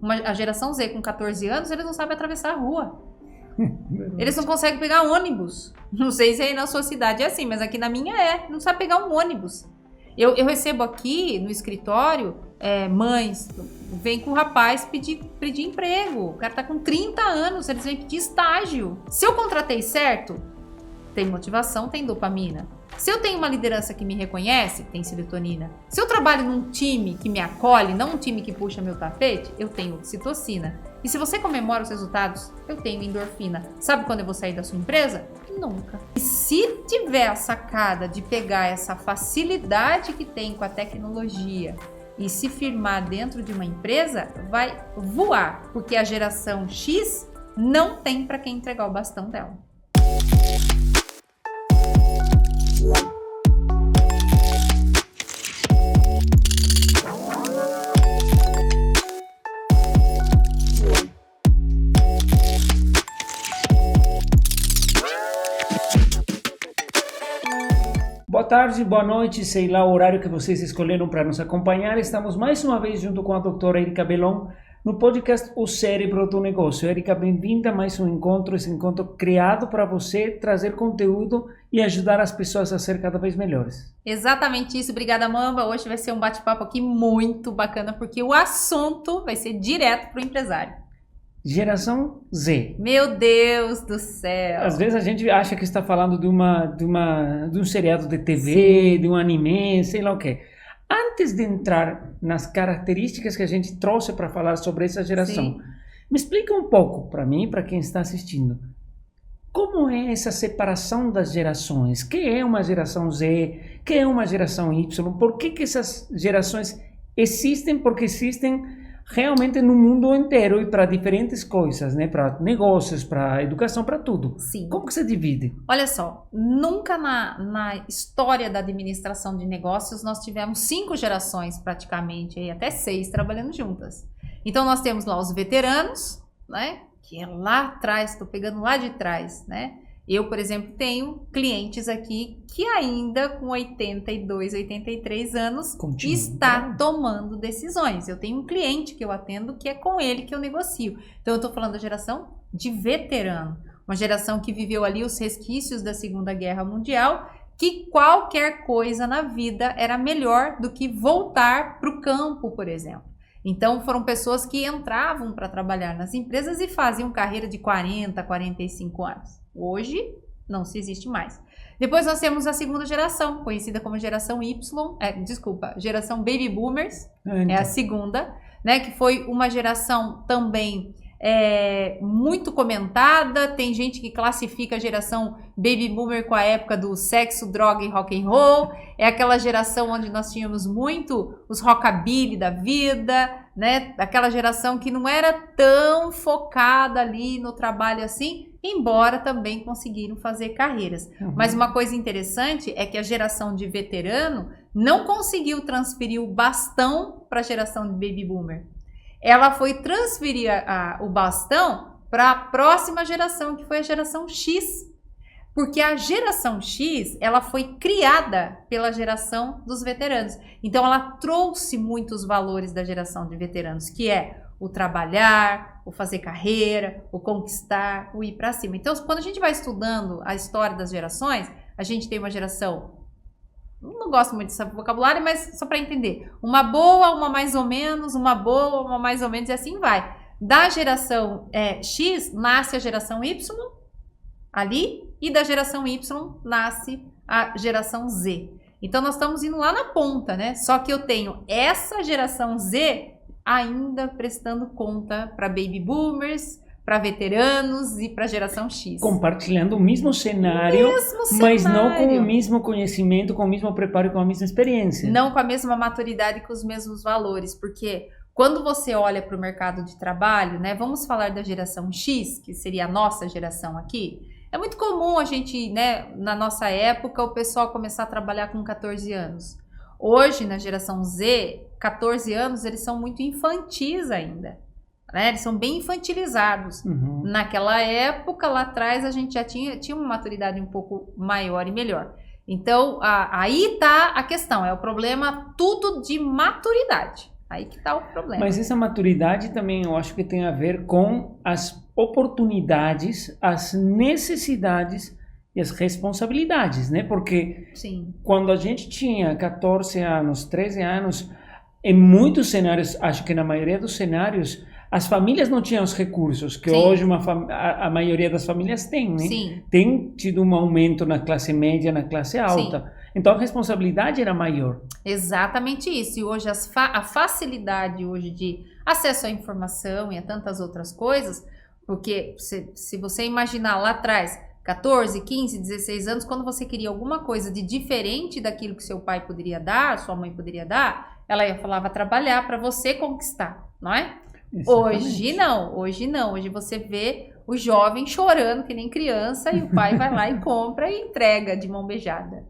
a geração Z com 14 anos, eles não sabem atravessar a rua. Eles não conseguem pegar ônibus. Não sei se aí na sua cidade é assim, mas aqui na minha não sabe pegar um ônibus. Eu recebo aqui no escritório mães, vem com o rapaz pedir emprego. O cara tá com 30 anos, eles vêm pedir estágio. Se eu contratei certo, tem motivação, tem dopamina. Se eu tenho uma liderança que me reconhece, tem serotonina. Se eu trabalho num time que me acolhe, não um time que puxa meu tapete, eu tenho oxitocina. E se você comemora os resultados, eu tenho endorfina. Sabe quando eu vou sair da sua empresa? Nunca. E se tiver a sacada de pegar essa facilidade que tem com a tecnologia e se firmar dentro de uma empresa, vai voar. Porque a geração X não tem para quem entregar o bastão dela. Boa tarde, boa noite, sei lá o horário que vocês escolheram para nos acompanhar. Estamos mais uma vez junto com a doutora Erika Belon no podcast O Cérebro do Negócio. Erika, bem-vinda a mais um encontro, esse encontro criado para você trazer conteúdo e ajudar as pessoas a ser cada vez melhores. Exatamente isso, obrigada Mamba. Hoje vai ser um bate-papo aqui muito bacana, porque o assunto vai ser direto para o empresário. Geração Z. Meu Deus do céu! Às vezes a gente acha que está falando de um seriado de TV, sim, de um anime, sei lá o quê. Antes de entrar nas características que a gente trouxe para falar sobre essa geração, sim, me explica um pouco para mim e para quem está assistindo. Como é essa separação das gerações? O que é uma geração Z? O que é uma geração Y? Por que essas gerações existem? Porque existem realmente no mundo inteiro e para diferentes coisas, né? Para negócios, para educação, para tudo. Sim. Como que você divide? Olha só, nunca na história da administração de negócios nós tivemos 5 gerações praticamente, aí até 6 trabalhando juntas. Então nós temos lá os veteranos, né? Que é lá atrás, estou pegando lá de trás, né? Eu, por exemplo, tenho clientes aqui que ainda com 82, 83 anos está tomando decisões. Eu tenho um cliente que eu atendo que é com ele que eu negocio. Então, eu estou falando da geração de veterano. Uma geração que viveu ali os resquícios da Segunda Guerra Mundial, que qualquer coisa na vida era melhor do que voltar para o campo, por exemplo. Então, foram pessoas que entravam para trabalhar nas empresas e faziam carreira de 40, 45 anos. Hoje, não se existe mais. Depois nós temos a segunda geração, conhecida como geração geração Baby Boomers, é a segunda, né, que foi uma geração também muito comentada. Tem gente que classifica a geração Baby Boomer com a época do sexo, droga e rock and roll. É aquela geração onde nós tínhamos muito os rockabilly da vida, né? Aquela geração que não era tão focada ali no trabalho assim, embora também conseguiram fazer carreiras. Uhum. Mas uma coisa interessante é que a geração de veterano não conseguiu transferir o bastão para a geração de Baby Boomer. Ela foi transferir o bastão para a próxima geração, que foi a geração X. Porque a geração X, ela foi criada pela geração dos veteranos. Então, ela trouxe muitos valores da geração de veteranos, que é o trabalhar, o fazer carreira, o conquistar, o ir para cima. Então, quando a gente vai estudando a história das gerações, a gente tem uma geração... Não gosto muito desse vocabulário, mas só para entender. Uma boa, uma mais ou menos, uma boa, uma mais ou menos, e assim vai. Da geração X, nasce a geração Y ali, e da geração Y nasce a geração Z. Então, nós estamos indo lá na ponta, né? Só que eu tenho essa geração Z ainda prestando conta para Baby Boomers, para veteranos e para a geração X. Compartilhando o mesmo cenário, mas não com o mesmo conhecimento, com o mesmo preparo e com a mesma experiência. Não com a mesma maturidade e com os mesmos valores, porque quando você olha para o mercado de trabalho, né, vamos falar da geração X, que seria a nossa geração aqui, é muito comum a gente, né, na nossa época, o pessoal começar a trabalhar com 14 anos. Hoje, na geração Z, 14 anos, eles são muito infantis ainda. Né? Eles são bem infantilizados. Uhum. Naquela época, lá atrás, a gente já tinha uma maturidade um pouco maior e melhor. Então, aí está a questão, é o problema tudo de maturidade. Aí que tá o problema. Mas essa maturidade também eu acho que tem a ver com as oportunidades, as necessidades e as responsabilidades, né? Porque Sim. quando a gente tinha 14 anos, 13 anos, em muitos cenários, acho que na maioria dos cenários, as famílias não tinham os recursos que Sim. hoje a maioria das famílias tem, né? Sim. Tem tido um aumento na classe média, na classe alta. Sim. Então a responsabilidade era maior. Exatamente isso. E hoje a facilidade hoje de acesso à informação e a tantas outras coisas, porque se você imaginar lá atrás, 14, 15, 16 anos, quando você queria alguma coisa de diferente daquilo que seu pai poderia dar, sua mãe poderia dar, ela ia falar, vai trabalhar para você conquistar, não é? Exatamente. Hoje não. Hoje você vê o jovem chorando que nem criança e o pai vai lá e compra e entrega de mão beijada.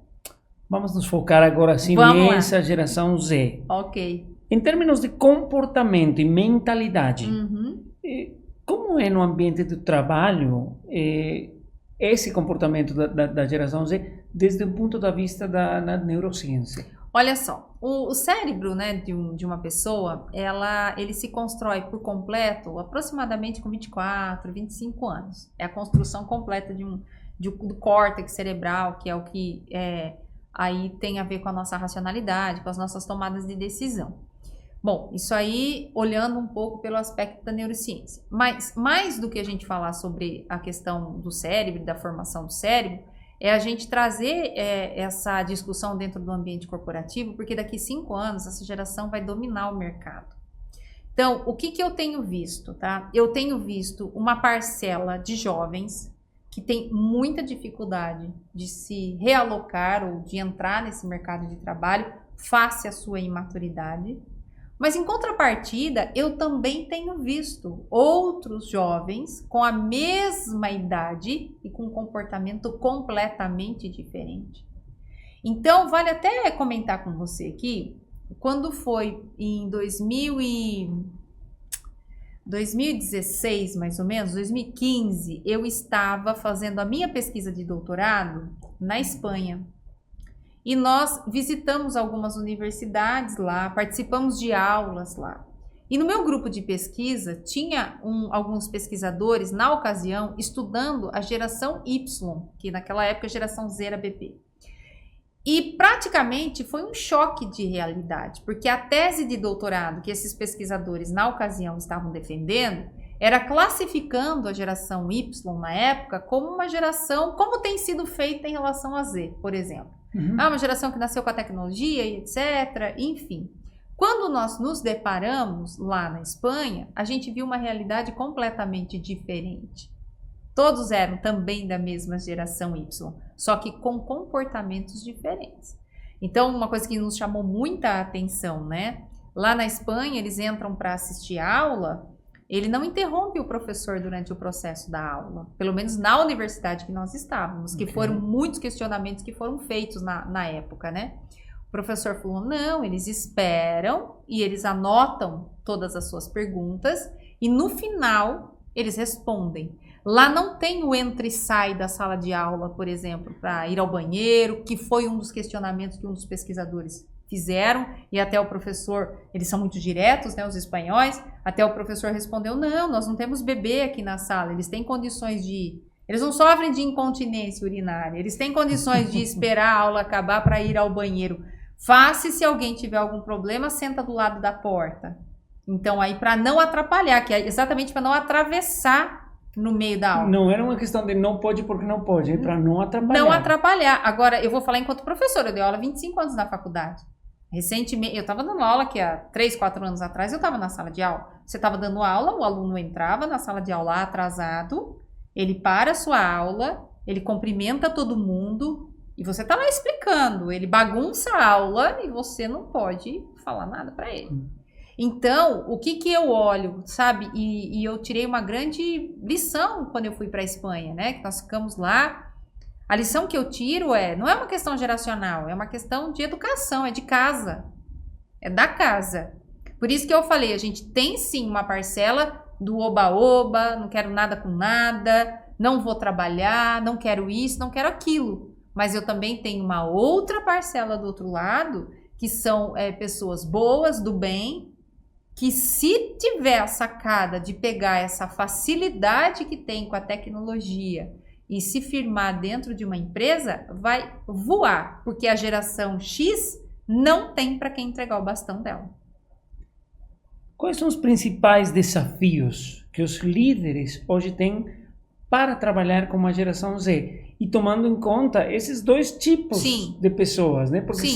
Vamos nos focar agora sim nessa geração Z. Ok. Em termos de comportamento e mentalidade, Uhum. como é no ambiente do trabalho esse comportamento da geração Z desde o ponto de vista da neurociência? Olha só, o cérebro, né, de uma pessoa, ele se constrói por completo aproximadamente com 24, 25 anos. É a construção completa do córtex cerebral, que é o que aí tem a ver com a nossa racionalidade, com as nossas tomadas de decisão. Bom, isso aí olhando um pouco pelo aspecto da neurociência. Mas mais do que a gente falar sobre a questão do cérebro, da formação do cérebro, é a gente trazer essa discussão dentro do ambiente corporativo, porque daqui 5 anos essa geração vai dominar o mercado. Então, o que eu tenho visto, tá? Eu tenho visto uma parcela de jovens que tem muita dificuldade de se realocar ou de entrar nesse mercado de trabalho face à sua imaturidade. Mas em contrapartida, eu também tenho visto outros jovens com a mesma idade e com um comportamento completamente diferente. Então, vale até comentar com você aqui, quando foi em 2016, mais ou menos, 2015, eu estava fazendo a minha pesquisa de doutorado na Espanha. E nós visitamos algumas universidades lá, participamos de aulas lá. E no meu grupo de pesquisa, tinha alguns pesquisadores, na ocasião, estudando a geração Y, que naquela época a geração Z era BP. E praticamente foi um choque de realidade, porque a tese de doutorado que esses pesquisadores, na ocasião, estavam defendendo, era classificando a geração Y na época como uma geração, como tem sido feita em relação a Z, por exemplo. Uma geração que nasceu com a tecnologia e etc. Enfim, quando nós nos deparamos lá na Espanha, a gente viu uma realidade completamente diferente. Todos eram também da mesma geração Y, só que com comportamentos diferentes. Então, uma coisa que nos chamou muita atenção, né? Lá na Espanha, eles entram para assistir a aula, ele não interrompe o professor durante o processo da aula, pelo menos na universidade que nós estávamos, que foram muitos questionamentos que foram feitos na época, né? O professor falou, não, eles esperam e eles anotam todas as suas perguntas e no final eles respondem. Lá não tem o entra e sai da sala de aula, por exemplo, para ir ao banheiro, que foi um dos questionamentos que um dos pesquisadores fizeram, e até o professor, eles são muito diretos, né, os espanhóis, até o professor respondeu, não, nós não temos bebê aqui na sala, eles têm condições eles não sofrem de incontinência urinária, eles têm condições de esperar a aula acabar para ir ao banheiro. Se alguém tiver algum problema, senta do lado da porta. Então aí para não atrapalhar, que é exatamente para não atravessar no meio da aula. Não era uma questão de não pode porque não pode, é para não atrapalhar. Não atrapalhar. Agora, eu vou falar enquanto professora, eu dei aula há 25 anos na faculdade. Recentemente, eu estava dando aula que há 3, 4 anos atrás, eu estava na sala de aula. Você estava dando aula, o aluno entrava na sala de aula atrasado, ele para a sua aula, ele cumprimenta todo mundo e você está lá explicando. Ele bagunça a aula e você não pode falar nada para ele. Então, o que eu olho, sabe? E eu tirei uma grande lição quando eu fui para a Espanha, né? Que nós ficamos lá. A lição que eu tiro não é uma questão geracional, é uma questão de educação, é de casa, é da casa. Por isso que eu falei, a gente tem sim uma parcela do oba-oba, não quero nada com nada, não vou trabalhar, não quero isso, não quero aquilo. Mas eu também tenho uma outra parcela do outro lado, que são pessoas boas, do bem, que se tiver a sacada de pegar essa facilidade que tem com a tecnologia e se firmar dentro de uma empresa, vai voar, porque a geração X não tem para quem entregar o bastão dela. Quais são os principais desafios que os líderes hoje têm para trabalhar com a geração Z? E tomando em conta esses dois tipos de pessoas, né? Porque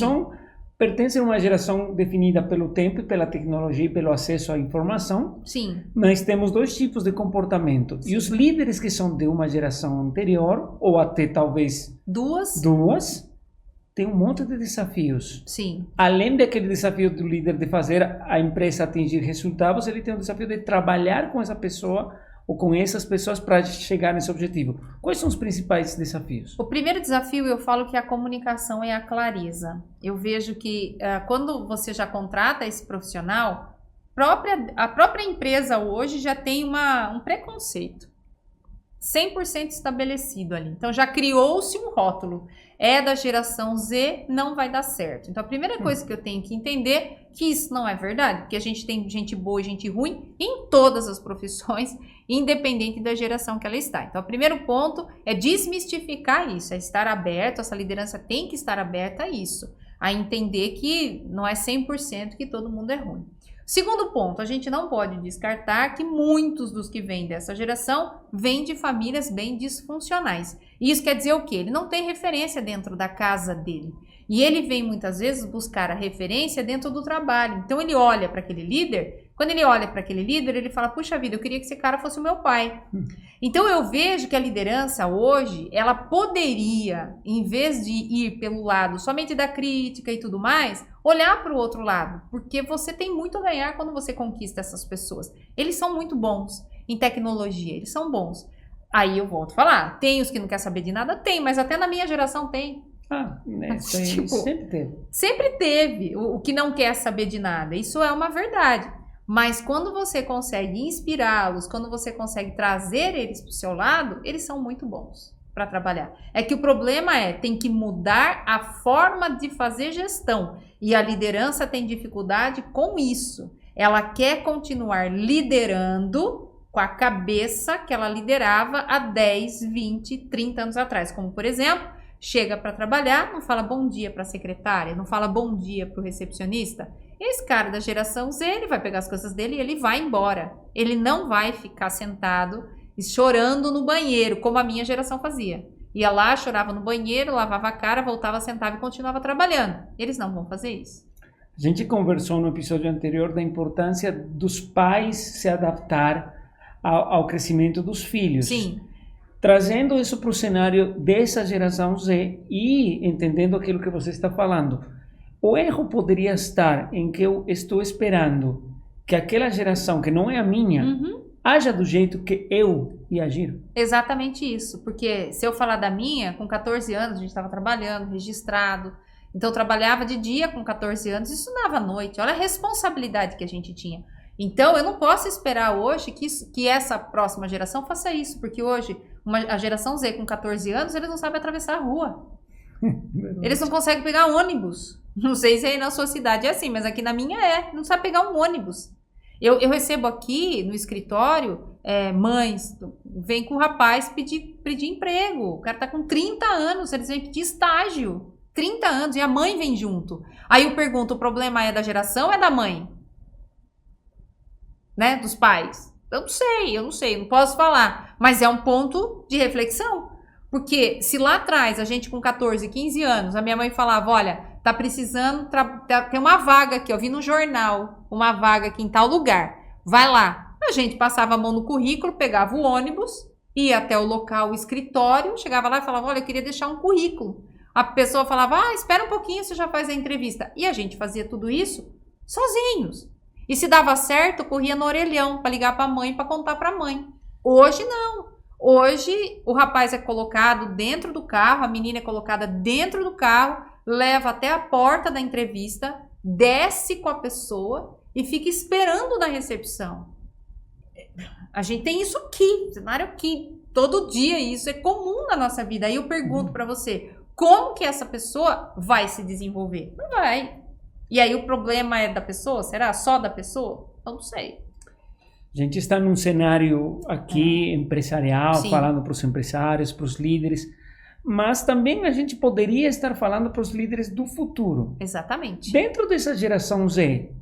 pertencem a uma geração definida pelo tempo e pela tecnologia e pelo acesso à informação. Sim. Mas temos dois tipos de comportamento. E os líderes que são de uma geração anterior, ou até talvez duas, têm um monte de desafios. Sim. Além daquele desafio do líder de fazer a empresa atingir resultados, ele tem o desafio de trabalhar com essa pessoa ou com essas pessoas para chegar nesse objetivo. Quais são os principais desafios? O primeiro desafio, eu falo que a comunicação é a clareza. Eu vejo que quando você já contrata esse profissional, a própria empresa hoje já tem um preconceito 100% estabelecido ali. Então já criou-se um rótulo. É da geração Z, não vai dar certo. Então a primeira coisa que eu tenho que entender é que isso não é verdade, porque a gente tem gente boa e gente ruim em todas as profissões, independente da geração que ela está. Então o primeiro ponto é desmistificar isso, é estar aberto, essa liderança tem que estar aberta a isso, a entender que não é 100% que todo mundo é ruim. Segundo ponto, a gente não pode descartar que muitos dos que vêm dessa geração vêm de famílias bem disfuncionais. E isso quer dizer o quê? Ele não tem referência dentro da casa dele. E ele vem muitas vezes buscar a referência dentro do trabalho. Então ele olha para aquele líder, quando ele olha para aquele líder, ele fala, puxa vida, eu queria que esse cara fosse o meu pai. Então eu vejo que a liderança hoje, ela poderia, em vez de ir pelo lado somente da crítica e tudo mais, olhar para o outro lado, porque você tem muito a ganhar quando você conquista essas pessoas. Eles são muito bons em tecnologia, eles são bons. Aí eu volto a falar, tem os que não querem saber de nada? Tem, mas até na minha geração tem. Tipo, sempre teve. Sempre teve o que não quer saber de nada, isso é uma verdade. Mas quando você consegue inspirá-los, quando você consegue trazer eles para o seu lado, eles são muito bons para trabalhar. É que o problema tem que mudar a forma de fazer gestão. E a liderança tem dificuldade com isso. Ela quer continuar liderando com a cabeça que ela liderava há 10, 20, 30 anos atrás. Como, por exemplo, chega para trabalhar, não fala bom dia para a secretária, não fala bom dia para o recepcionista. Esse cara da geração Z, ele vai pegar as coisas dele e ele vai embora. Ele não vai ficar sentado e chorando no banheiro, como a minha geração fazia. Ia lá, chorava no banheiro, lavava a cara, voltava, sentava e continuava trabalhando. Eles não vão fazer isso. A gente conversou no episódio anterior da importância dos pais se adaptar ao crescimento dos filhos. Sim. Trazendo isso para o cenário dessa geração Z e entendendo aquilo que você está falando. O erro poderia estar em que eu estou esperando que aquela geração, que não é a minha, haja do jeito que eu ia agir. Exatamente isso. Porque se eu falar da minha, com 14 anos, a gente estava trabalhando, registrado. Então, eu trabalhava de dia com 14 anos e estudava à noite. Olha a responsabilidade que a gente tinha. Então, eu não posso esperar hoje que essa próxima geração faça isso. Porque hoje, a geração Z com 14 anos, eles não sabem atravessar a rua. Eles não conseguem pegar ônibus. Não sei se aí na sua cidade é assim, mas aqui na minha não sabe pegar um ônibus. Eu recebo aqui no escritório mães, vem com o rapaz pedir emprego. O cara tá com 30 anos, eles vêm pedir estágio. 30 anos, e a mãe vem junto. Aí eu pergunto, o problema é da geração ou é da mãe? Né? Dos pais? Eu não sei, não posso falar. Mas é um ponto de reflexão. Porque se lá atrás, a gente com 14, 15 anos, a minha mãe falava, olha, tá precisando, tem uma vaga aqui, eu vi no jornal, uma vaga aqui em tal lugar, vai lá. A gente passava a mão no currículo, pegava o ônibus, ia até o local, o escritório, chegava lá e falava, olha, eu queria deixar um currículo. A pessoa falava, espera um pouquinho, você já faz a entrevista. E a gente fazia tudo isso sozinhos. E se dava certo, corria no orelhão para ligar para a mãe, para contar para a mãe. Hoje não. Hoje o rapaz é colocado dentro do carro, a menina é colocada dentro do carro, leva até a porta da entrevista, desce com a pessoa e fica esperando na recepção. A gente tem isso aqui, cenário aqui, todo dia, isso é comum na nossa vida. Aí eu pergunto para você, como que essa pessoa vai se desenvolver? Não vai. E aí o problema é da pessoa? Será só da pessoa? Eu não sei. A gente está num cenário aqui empresarial, Sim. falando para os empresários, para os líderes, mas também a gente poderia estar falando para os líderes do futuro. Exatamente. Dentro dessa geração Z,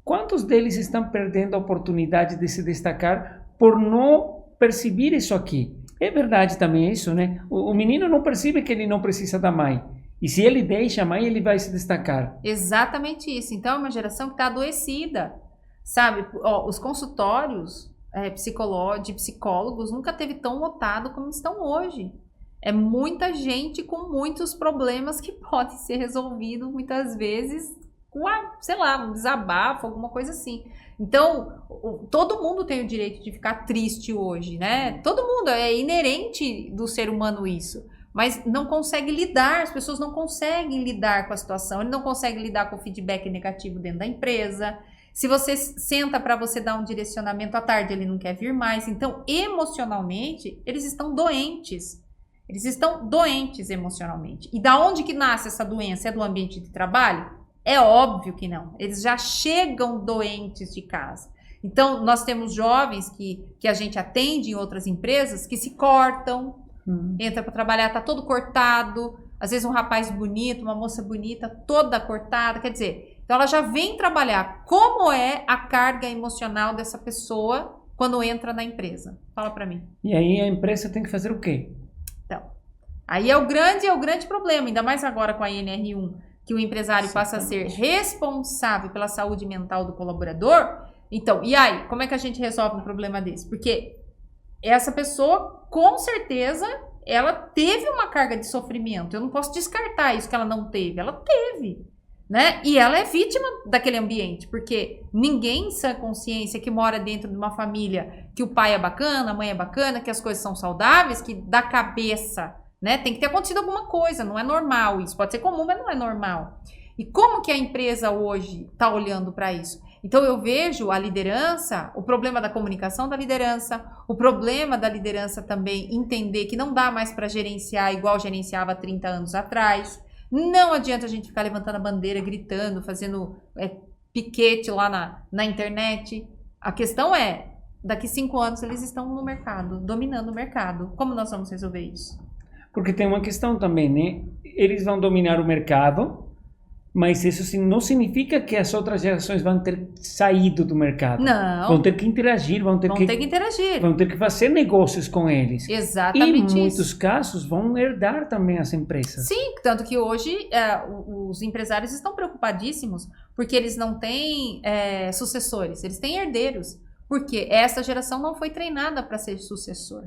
quantos deles estão perdendo a oportunidade de se destacar por não perceber isso aqui? É verdade também isso, né? O menino não percebe que ele não precisa da mãe. E se ele deixa a mãe, ele vai se destacar. Exatamente isso. Então, é uma geração que está adoecida. Sabe, os consultórios de psicólogos nunca teve tão lotado como estão hoje. É muita gente com muitos problemas que podem ser resolvidos muitas vezes com, sei lá, um desabafo, alguma coisa assim. Então, todo mundo tem o direito de ficar triste hoje, né? Todo mundo, é inerente do ser humano isso. Mas não consegue lidar, as pessoas não conseguem lidar com a situação, ele não consegue lidar com o feedback negativo dentro da empresa. Se você senta para você dar um direcionamento à tarde, ele não quer vir mais. Então, emocionalmente, eles estão doentes. Eles estão doentes emocionalmente. E da onde que nasce essa doença? É do ambiente de trabalho? É óbvio que não. Eles já chegam doentes de casa. Então, nós temos jovens que a gente atende em outras empresas que se cortam, entra para trabalhar, tá todo cortado. Às vezes um rapaz bonito, uma moça bonita, toda cortada. Quer dizer... Então, ela já vem trabalhar como é a carga emocional dessa pessoa quando entra na empresa. Fala para mim. E aí a empresa tem que fazer o quê? Então, aí é o grande problema, ainda mais agora com a INR1, que o empresário passa a ser responsável pela saúde mental do colaborador. Então, e aí, como é que a gente resolve um problema desse? Porque essa pessoa, com certeza, ela teve uma carga de sofrimento. Eu não posso descartar isso que ela não teve. Ela teve. Né? E ela é vítima daquele ambiente, porque ninguém em sã consciência que mora dentro de uma família que o pai é bacana, a mãe é bacana, que as coisas são saudáveis, que da cabeça, né? Tem que ter acontecido alguma coisa, não é normal isso. Pode ser comum, mas não é normal. E como que a empresa hoje está olhando para isso? Então eu vejo a liderança, o problema da comunicação da liderança, o problema da liderança também entender que não dá mais para gerenciar igual gerenciava 30 anos atrás. Não adianta a gente ficar levantando a bandeira, gritando, fazendo piquete lá na internet. A questão é, daqui 5 anos eles estão no mercado, dominando o mercado. Como nós vamos resolver isso? Porque tem uma questão também, né? Eles vão dominar o mercado, mas isso não significa que as outras gerações vão ter saído do mercado. Não. Vão ter que interagir, vão ter que interagir. Vão ter que fazer negócios com eles. Exatamente isso. E em muitos casos vão herdar também as empresas. Sim, tanto que hoje os empresários estão preocupadíssimos porque eles não têm sucessores, eles têm herdeiros. Porque essa geração não foi treinada para ser sucessor.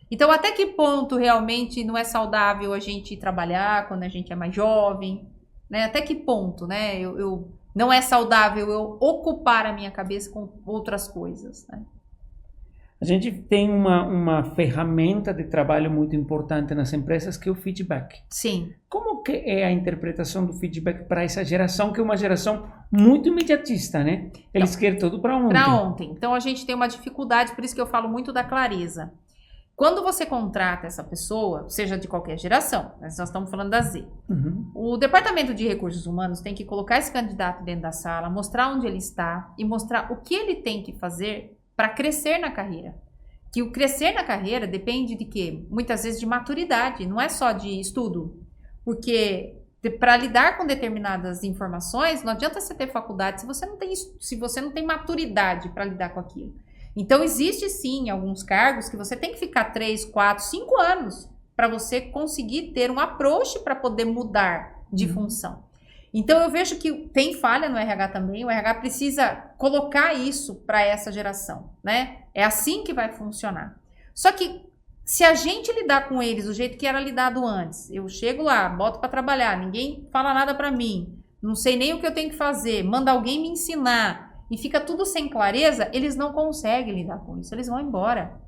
Então, até que ponto realmente não é saudável a gente trabalhar quando a gente é mais jovem? Né? Até que ponto, né? Não é saudável eu ocupar a minha cabeça com outras coisas, né? A gente tem uma ferramenta de trabalho muito importante nas empresas que é o feedback. Sim. Como que é a interpretação do feedback para essa geração, que é uma geração muito imediatista, né? Eles querem tudo para ontem. Para ontem. Então, a gente tem uma dificuldade, por isso que eu falo muito da clareza. Quando você contrata essa pessoa, seja de qualquer geração, mas nós estamos falando da Z, o Departamento de Recursos Humanos tem que colocar esse candidato dentro da sala, mostrar onde ele está e mostrar o que ele tem que fazer para crescer na carreira. Que o crescer na carreira depende de quê? Muitas vezes de maturidade, não é só de estudo. Porque para lidar com determinadas informações, não adianta você ter faculdade se você não tem maturidade para lidar com aquilo. Então, existe sim alguns cargos que você tem que ficar 3, 4, 5 anos para você conseguir ter um approach para poder mudar de função. Então, eu vejo que tem falha no RH também, o RH precisa colocar isso para essa geração, né? É assim que vai funcionar. Só que, se a gente lidar com eles do jeito que era lidado antes, eu chego lá, boto para trabalhar, ninguém fala nada para mim, não sei nem o que eu tenho que fazer, manda alguém me ensinar, e fica tudo sem clareza, eles não conseguem lidar com isso, eles vão embora.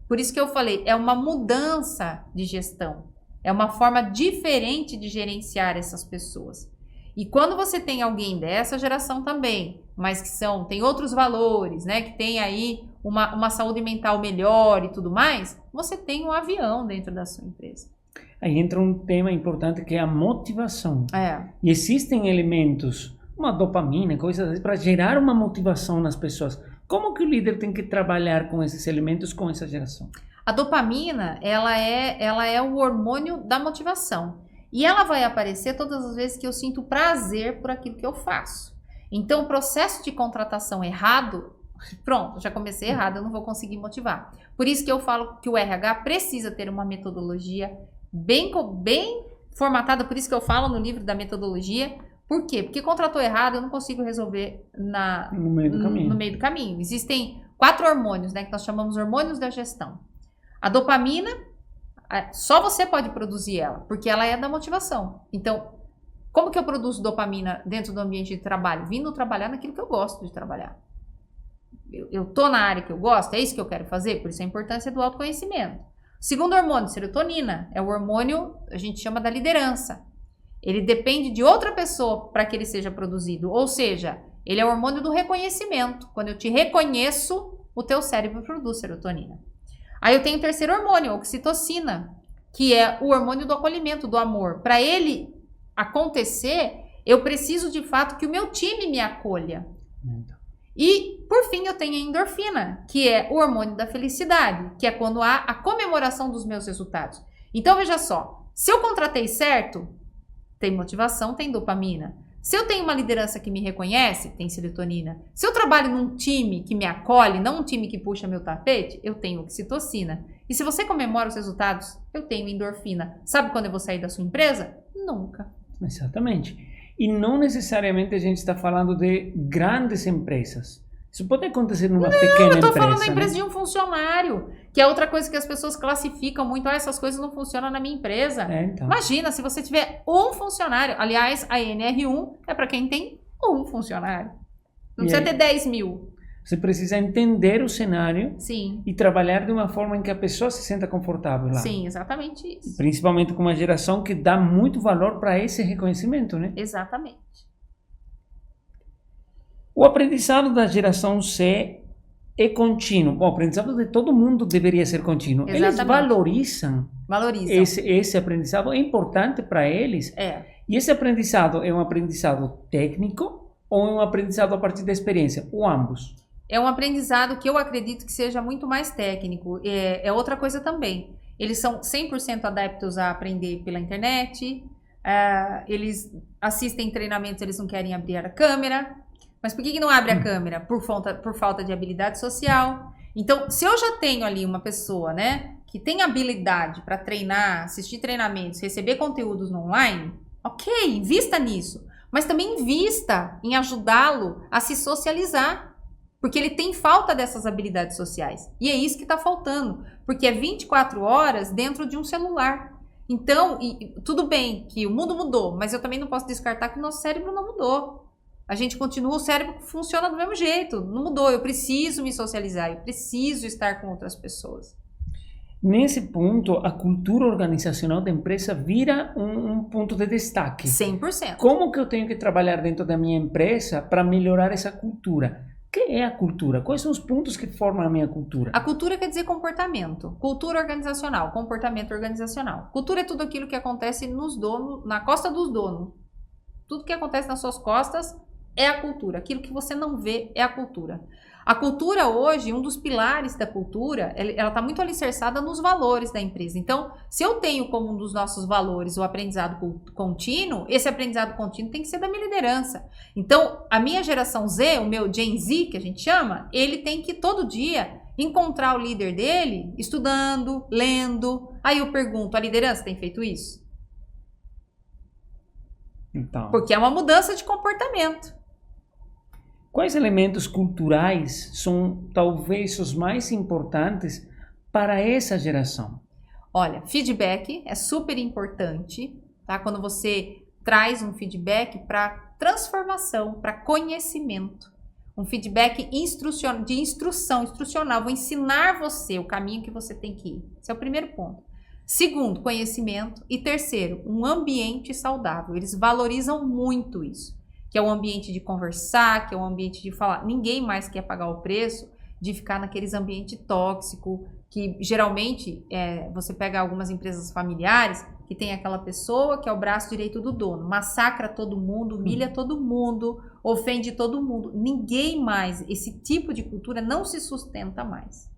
Por isso que eu falei, é uma mudança de gestão, é uma forma diferente de gerenciar essas pessoas. E quando você tem alguém dessa geração também, mas que tem outros valores, né, que tem aí uma saúde mental melhor e tudo mais, você tem um avião dentro da sua empresa. Aí entra um tema importante que é a motivação. E existem elementos uma dopamina, coisas assim, para gerar uma motivação nas pessoas. Como que o líder tem que trabalhar com esses elementos, com essa geração? A dopamina, ela é o hormônio da motivação. E ela vai aparecer todas as vezes que eu sinto prazer por aquilo que eu faço. Então, o processo de contratação errado, pronto, já comecei errado, eu não vou conseguir motivar. Por isso que eu falo que o RH precisa ter uma metodologia bem formatada, por isso que eu falo no livro da metodologia. Por quê? Porque contratou errado, eu não consigo resolver no meio do caminho. Existem 4 hormônios, né, que nós chamamos hormônios da gestão. A dopamina, só você pode produzir ela, porque ela é da motivação. Então, como que eu produzo dopamina dentro do ambiente de trabalho? Vindo trabalhar naquilo que eu gosto de trabalhar. Eu tô na área que eu gosto, é isso que eu quero fazer, por isso a importância do autoconhecimento. Segundo hormônio, serotonina, é o hormônio, a gente chama da liderança. Ele depende de outra pessoa para que ele seja produzido, ou seja, ele é o hormônio do reconhecimento. Quando eu te reconheço, o teu cérebro produz serotonina. Aí eu tenho o terceiro hormônio, oxitocina, que é o hormônio do acolhimento, do amor. Para ele acontecer, eu preciso de fato que o meu time me acolha. E, por fim, eu tenho a endorfina, que é o hormônio da felicidade, que é quando há a comemoração dos meus resultados. Então, veja só, se eu contratei certo, tem motivação, tem dopamina. Se eu tenho uma liderança que me reconhece, tem serotonina. Se eu trabalho num time que me acolhe, não um time que puxa meu tapete, eu tenho oxitocina. E se você comemora os resultados, eu tenho endorfina. Sabe quando eu vou sair da sua empresa? Nunca. Exatamente. E não necessariamente a gente está falando de grandes empresas. Isso pode acontecer numa pequena empresa. Não, eu estou falando da empresa de um funcionário, que é outra coisa que as pessoas classificam muito. Ah, essas coisas não funcionam na minha empresa. Então. Imagina, se você tiver um funcionário. Aliás, a NR1 é para quem tem um funcionário. Não precisa ter 10 mil. Você precisa entender o cenário. Sim. E trabalhar de uma forma em que a pessoa se sinta confortável lá. Sim, exatamente isso. Principalmente com uma geração que dá muito valor para esse reconhecimento, né? Exatamente. O aprendizado da geração C é contínuo. Bom, o aprendizado de todo mundo deveria ser contínuo. Exatamente. Eles valorizam esse aprendizado. É importante para eles. É. E esse aprendizado é um aprendizado técnico ou é um aprendizado a partir da experiência? Ou ambos? É um aprendizado que eu acredito que seja muito mais técnico. É outra coisa também. Eles são 100% adeptos a aprender pela internet. Eles assistem treinamentos, eles não querem abrir a câmera. Mas por que não abre a câmera? Por falta de habilidade social. Então, se eu já tenho ali uma pessoa, né, que tem habilidade para treinar, assistir treinamentos, receber conteúdos no online, ok, invista nisso. Mas também invista em ajudá-lo a se socializar. Porque ele tem falta dessas habilidades sociais. E é isso que está faltando. Porque é 24 horas dentro de um celular. Então, tudo bem que o mundo mudou, mas eu também não posso descartar que o nosso cérebro não mudou. A gente continua, o cérebro funciona do mesmo jeito, não mudou. Eu preciso me socializar, eu preciso estar com outras pessoas. Nesse ponto, a cultura organizacional da empresa vira um ponto de destaque. 100%. Como que eu tenho que trabalhar dentro da minha empresa para melhorar essa cultura? O que é a cultura? Quais são os pontos que formam a minha cultura? A cultura quer dizer comportamento. Cultura organizacional, comportamento organizacional. Cultura é tudo aquilo que acontece na costa dos donos. Tudo que acontece nas suas costas é a cultura. Aquilo que você não vê é a cultura. A cultura hoje, um dos pilares da cultura, ela está muito alicerçada nos valores da empresa. Então, se eu tenho como um dos nossos valores o aprendizado contínuo, esse aprendizado contínuo tem que ser da minha liderança. Então, a minha geração Z, o meu Gen Z, que a gente chama, ele tem que todo dia encontrar o líder dele estudando, lendo. Aí eu pergunto, a liderança tem feito isso? Então, porque é uma mudança de comportamento. Quais elementos culturais são talvez os mais importantes para essa geração? Olha, feedback é super importante, tá? Quando você traz um feedback para transformação, para conhecimento. Um feedback instrucional. Vou ensinar você o caminho que você tem que ir. Esse é o primeiro ponto. Segundo, conhecimento. E terceiro, um ambiente saudável. Eles valorizam muito isso. Que é o ambiente de conversar, que é o ambiente de falar. Ninguém mais quer pagar o preço de ficar naqueles ambientes tóxicos, que geralmente você pega algumas empresas familiares que tem aquela pessoa que é o braço direito do dono, massacra todo mundo, humilha todo mundo, ofende todo mundo. Ninguém mais, esse tipo de cultura não se sustenta mais.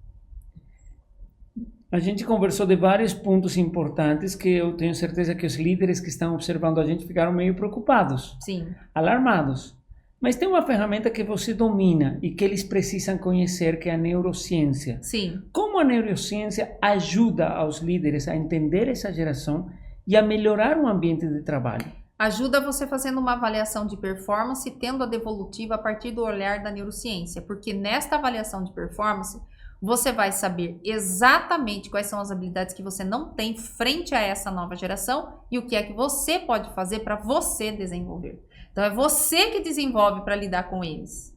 A gente conversou de vários pontos importantes que eu tenho certeza que os líderes que estão observando a gente ficaram meio preocupados, Sim. alarmados. Mas tem uma ferramenta que você domina e que eles precisam conhecer, que é a neurociência. Sim. Como a neurociência ajuda aos líderes a entender essa geração e a melhorar o ambiente de trabalho? Ajuda você fazendo uma avaliação de performance, tendo a devolutiva a partir do olhar da neurociência, porque nesta avaliação de performance, você vai saber exatamente quais são as habilidades que você não tem frente a essa nova geração e o que é que você pode fazer para você desenvolver. Então, é você que desenvolve para lidar com eles.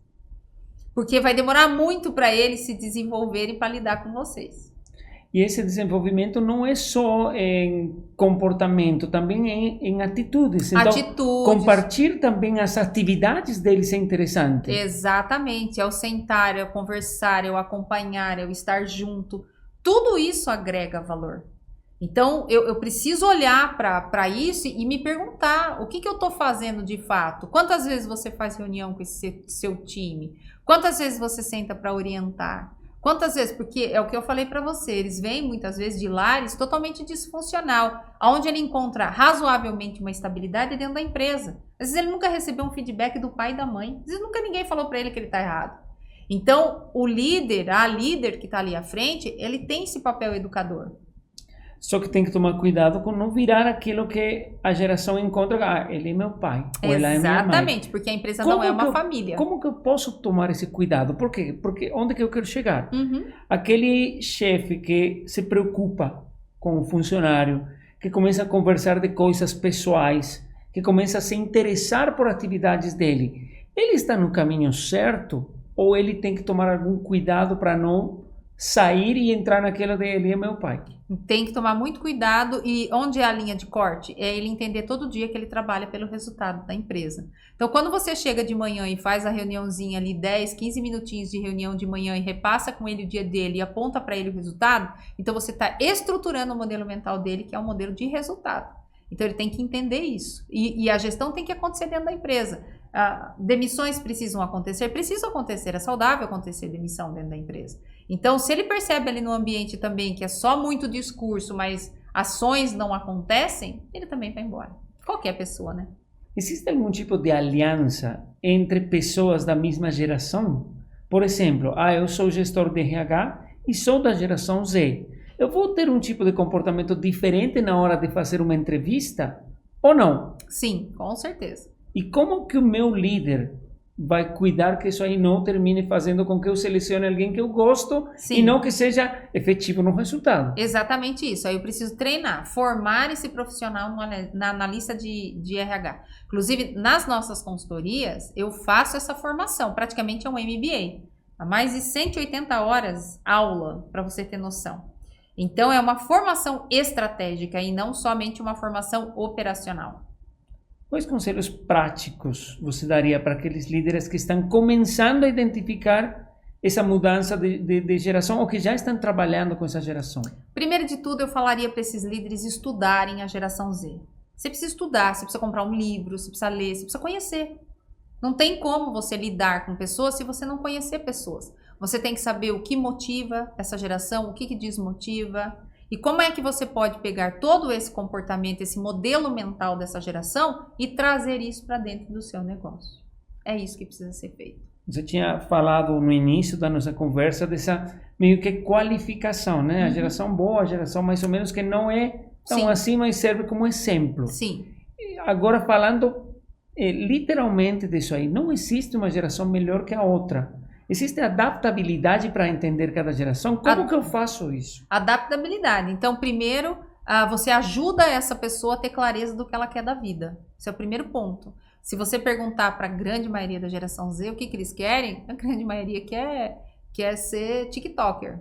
Porque vai demorar muito para eles se desenvolverem para lidar com vocês. E esse desenvolvimento não é só em comportamento, também em atitudes. Então, atitudes. Compartilhar também as atividades deles é interessante. Exatamente. É o sentar, é o conversar, é o acompanhar, é o estar junto. Tudo isso agrega valor. Então, eu preciso olhar para isso e me perguntar o que eu estou fazendo de fato. Quantas vezes você faz reunião com esse seu time? Quantas vezes você senta para orientar? Quantas vezes? Porque é o que eu falei para você, eles vêm muitas vezes de lares totalmente disfuncional, onde ele encontra razoavelmente uma estabilidade dentro da empresa. Às vezes ele nunca recebeu um feedback do pai e da mãe, às vezes nunca ninguém falou para ele que ele está errado. Então, o líder, a líder que está ali à frente, ele tem esse papel educador. Só que tem que tomar cuidado com não virar aquilo que a geração encontra. Ah, ele é meu pai, ou ela é minha mãe. Exatamente, porque a empresa não é uma família. Como que eu posso tomar esse cuidado? Por quê? Porque onde que eu quero chegar? Uhum. Aquele chefe que se preocupa com o funcionário, que começa a conversar de coisas pessoais, que começa a se interessar por atividades dele, ele está no caminho certo? Ou ele tem que tomar algum cuidado para não sair e entrar naquela de ele é meu pai? Tem que tomar muito cuidado. E onde é a linha de corte? É ele entender todo dia que ele trabalha pelo resultado da empresa. Então, quando você chega de manhã e faz a reuniãozinha ali, 10, 15 minutinhos de reunião de manhã e repassa com ele o dia dele e aponta para ele o resultado, então você está estruturando o modelo mental dele, que é um modelo de resultado. Então, ele tem que entender isso. E a gestão tem que acontecer dentro da empresa. Demissões precisam acontecer, é saudável acontecer demissão dentro da empresa. Então, se ele percebe ali no ambiente também que é só muito discurso, mas ações não acontecem, ele também vai embora. Qualquer pessoa, né? Existe algum tipo de aliança entre pessoas da mesma geração? Por exemplo, eu sou gestor de RH e sou da geração Z. Eu vou ter um tipo de comportamento diferente na hora de fazer uma entrevista ou não? Sim, com certeza. E como que o meu líder vai cuidar que isso aí não termine fazendo com que eu selecione alguém que eu gosto e não que seja efetivo no resultado? Exatamente isso. Aí eu preciso treinar, formar esse profissional na analista de RH. Inclusive, nas nossas consultorias, eu faço essa formação. Praticamente é um MBA. Há mais de 180 horas aula, para você ter noção. Então, é uma formação estratégica e não somente uma formação operacional. Quais conselhos práticos você daria para aqueles líderes que estão começando a identificar essa mudança de geração ou que já estão trabalhando com essa geração? Primeiro de tudo, eu falaria para esses líderes estudarem a geração Z. Você precisa estudar, você precisa comprar um livro, você precisa ler, você precisa conhecer. Não tem como você lidar com pessoas se você não conhecer pessoas. Você tem que saber o que motiva essa geração, o que desmotiva. E como é que você pode pegar todo esse comportamento, esse modelo mental dessa geração e trazer isso para dentro do seu negócio? É isso que precisa ser feito. Você tinha falado no início da nossa conversa dessa meio que qualificação, né? A geração boa, a geração mais ou menos que não é tão assim, mas serve como exemplo. Sim. E agora falando literalmente disso aí, não existe uma geração melhor que a outra. Existe adaptabilidade para entender cada geração? Como que eu faço isso? Adaptabilidade. Então, primeiro, você ajuda essa pessoa a ter clareza do que ela quer da vida. Esse é o primeiro ponto. Se você perguntar para a grande maioria da geração Z o que eles querem, a grande maioria quer ser TikToker.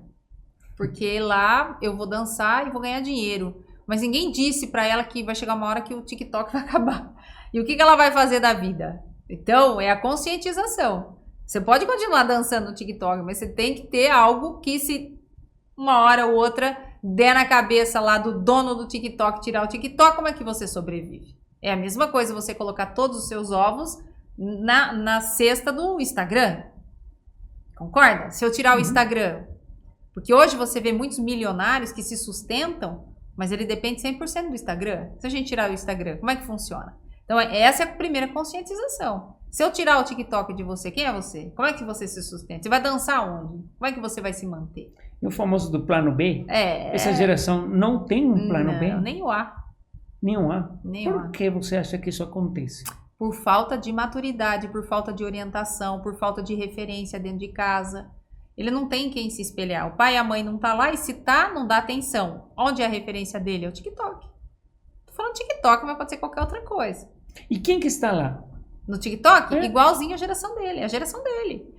Porque lá eu vou dançar e vou ganhar dinheiro. Mas ninguém disse para ela que vai chegar uma hora que o TikTok vai acabar. E o que ela vai fazer da vida? Então, é a conscientização. Você pode continuar dançando no TikTok, mas você tem que ter algo que se uma hora ou outra der na cabeça lá do dono do TikTok, tirar o TikTok, como é que você sobrevive? É a mesma coisa você colocar todos os seus ovos na cesta do Instagram. Concorda? Se eu tirar o Instagram, porque hoje você vê muitos milionários que se sustentam, mas ele depende 100% do Instagram. Se a gente tirar o Instagram, como é que funciona? Então, essa é a primeira conscientização. Se eu tirar o TikTok de você, quem é você? Como é que você se sustenta? Você vai dançar onde? Como é que você vai se manter? E o famoso do plano B? É. Essa geração não tem um plano B? Nem o A. Nenhum A? Nem o A. Por que você acha que isso acontece? Por falta de maturidade, por falta de orientação, por falta de referência dentro de casa. Ele não tem quem se espelhar. O pai e a mãe não tá lá e se tá, não dá atenção. Onde é a referência dele? É o TikTok. Tô falando TikTok, mas pode ser qualquer outra coisa. E quem que está lá? No TikTok? Igualzinho a geração dele. É a geração dele.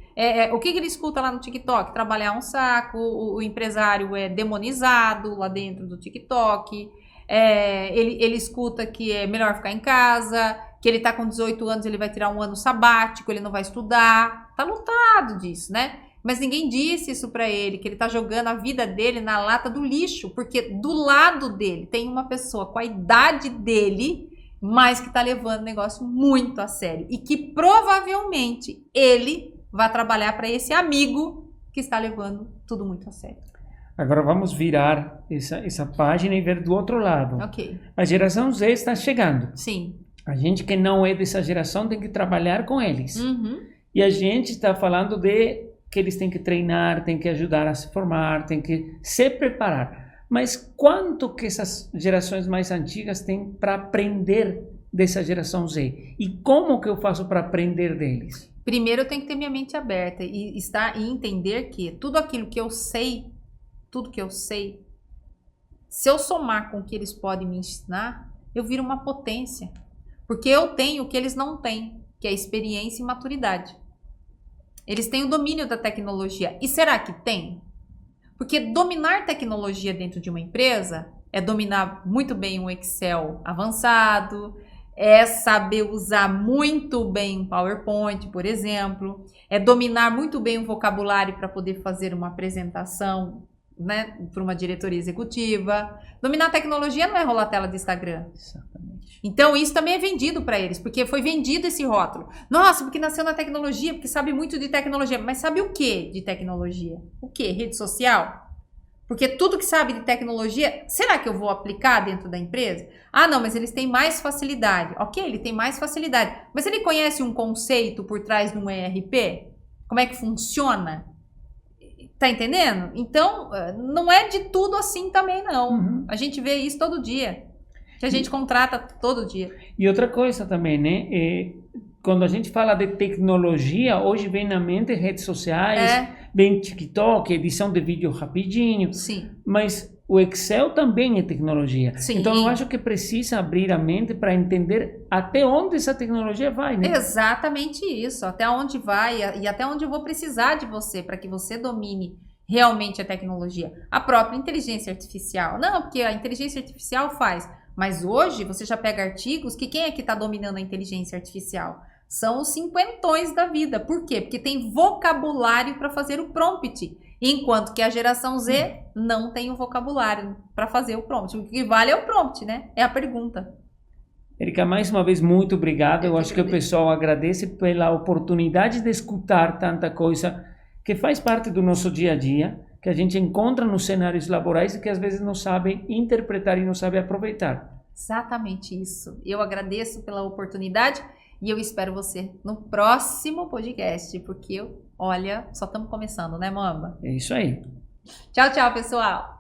O que ele escuta lá no TikTok? Trabalhar um saco, o empresário é demonizado lá dentro do TikTok. Ele escuta que é melhor ficar em casa, que ele tá com 18 anos, ele vai tirar um ano sabático, ele não vai estudar. Tá lotado disso, né? Mas ninguém disse isso pra ele, que ele tá jogando a vida dele na lata do lixo, porque do lado dele tem uma pessoa com a idade dele, mas que tá levando o negócio muito a sério. E que provavelmente ele vai trabalhar para esse amigo que está levando tudo muito a sério. Agora vamos virar essa página e ver do outro lado. Ok. A geração Z está chegando. Sim. A gente que não é dessa geração tem que trabalhar com eles. Uhum. E a gente está falando de que eles têm que treinar, têm que ajudar a se formar, têm que se preparar. Mas quanto que essas gerações mais antigas têm para aprender dessa geração Z? E como que eu faço para aprender deles? Primeiro eu tenho que ter minha mente aberta e entender que tudo aquilo que eu sei, se eu somar com o que eles podem me ensinar, eu viro uma potência. Porque eu tenho o que eles não têm, que é experiência e maturidade. Eles têm o domínio da tecnologia. E será que tem? Porque dominar tecnologia dentro de uma empresa é dominar muito bem um Excel avançado, é saber usar muito bem um PowerPoint, por exemplo, é dominar muito bem o vocabulário para poder fazer uma apresentação, né, para uma diretoria executiva. Dominar a tecnologia não é rolar a tela do Instagram. Exatamente. Então, isso também é vendido para eles, porque foi vendido esse rótulo. Nossa, porque nasceu na tecnologia, porque sabe muito de tecnologia. Mas sabe o que de tecnologia? O que? Rede social? Porque tudo que sabe de tecnologia, será que eu vou aplicar dentro da empresa? Ah, não, mas eles têm mais facilidade. Ok, ele tem mais facilidade. Mas ele conhece um conceito por trás de um ERP? Como é que funciona? Tá entendendo? Então, não é de tudo assim também, não. Uhum. A gente vê isso todo dia. Que a gente contrata todo dia. E outra coisa também, né? Quando a gente fala de tecnologia, hoje vem na mente redes sociais, vem TikTok, edição de vídeo rapidinho. Sim. Mas o Excel também é tecnologia. Sim. Então eu acho que precisa abrir a mente para entender até onde essa tecnologia vai, né? Exatamente isso. Até onde vai e até onde eu vou precisar de você para que você domine realmente a tecnologia. A própria inteligência artificial. Não, porque a inteligência artificial faz. Mas hoje você já pega artigos que quem é que está dominando a inteligência artificial? São os cinquentões da vida. Por quê? Porque tem vocabulário para fazer o prompt. Enquanto que a geração Z não tem o vocabulário para fazer o prompt. O que vale é o prompt, né? É a pergunta. Erika, mais uma vez, muito obrigado. Eu acho que o pessoal agradece pela oportunidade de escutar tanta coisa que faz parte do nosso dia a dia, que a gente encontra nos cenários laborais e que às vezes não sabe interpretar e não sabe aproveitar. Exatamente isso. Eu agradeço pela oportunidade e eu espero você no próximo podcast, porque, olha, só estamos começando, né, Mamba? É isso aí. Tchau, tchau, pessoal!